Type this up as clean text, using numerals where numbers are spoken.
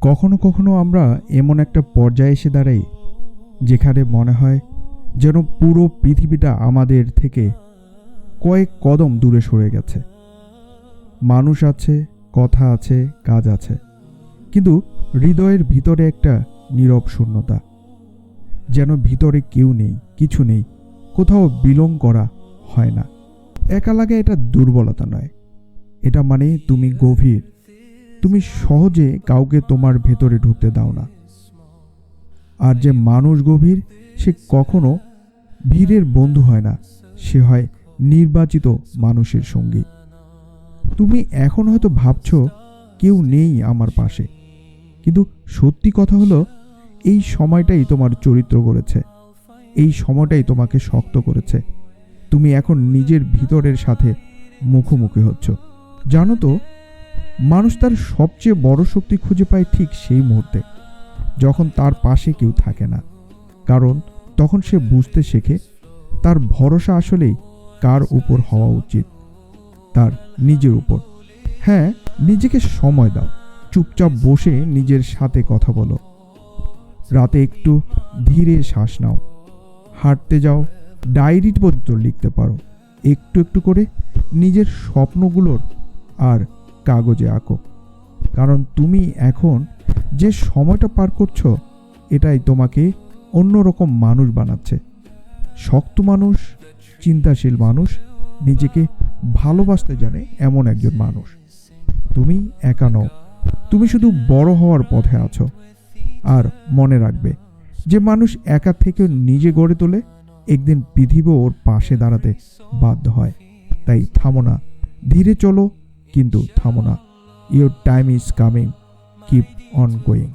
কখনো কখনো আমরা এমন একটা পর্যায়ে এসে দাঁড়াই যেখানে মনে হয় যেন পুরো পৃথিবীটা আমাদের থেকে কয়েক কদম দূরে সরে গেছে। মানুষ আছে, কথা আছে, কাজ আছে, কিন্তু হৃদয়ের ভিতরে একটা নীরব শূন্যতা। যেন ভিতরে কেউ নেই, কিছু নেই, কোথাও বিলং করা হয় না। একা লাগা এটা দুর্বলতা নয়, এটা মানে তুমি গভীর, তুমি সহজে কাউকে তোমার ভেতরে ঢুকতে দাও না। আর যে মানুষ গভীর, সে কখনো ভিড়ের বন্ধু হয় না, সে হয় নির্বাচিত মানুষের সঙ্গী। তুমি এখন হয়তো ভাবছো কেউ নেই আমার পাশে, কিন্তু সত্যি কথা হলো এই সময়টাই তোমার চরিত্র গড়েছে, এই সময়টাই তোমাকে শক্ত করেছে। তুমি এখন নিজের ভিতরের সাথে মুখোমুখি হচ্ছ। জানো তো, মানুষ তার সবচেয়ে বড় শক্তি খুঁজে পায় ঠিক সেই মুহূর্তে যখন তার পাশে কেউ থাকে না, কারণ তখন সে বুঝতে শেখে তার ভরসা আসলেই কার উপর হওয়া উচিত, তার নিজের উপর। হ্যাঁ, নিজেকে সময় দাও, চুপচাপ বসে নিজের সাথে কথা বলো, রাতে একটু ধীরে শ্বাস নাও, হাঁটতে যাও, ডায়েরি পর্যন্ত লিখতে পারো, একটু একটু করে নিজের স্বপ্নগুলোর আর কাগজে আঁকো। কারণ তুমি এখন যে সময়টা পার করছো, এটাই তোমাকে অন্যরকম মানুষ বানাচ্ছে। শক্ত মানুষ, চিন্তাশীল মানুষ, নিজেকে ভালোবাসতে জানে এমন একজন মানুষ। তুমি একা নও, তুমি শুধু বড় হওয়ার পথে আছো। আর মনে রাখবে, যে মানুষ একা থেকে নিজে গড়ে তোলে, একদিন পৃথিবী ওর পাশে দাঁড়াতে বাধ্য হয়। তাই থামো না, ধীরে চলো, কিন্তু থামো না। Your time is coming, keep on going.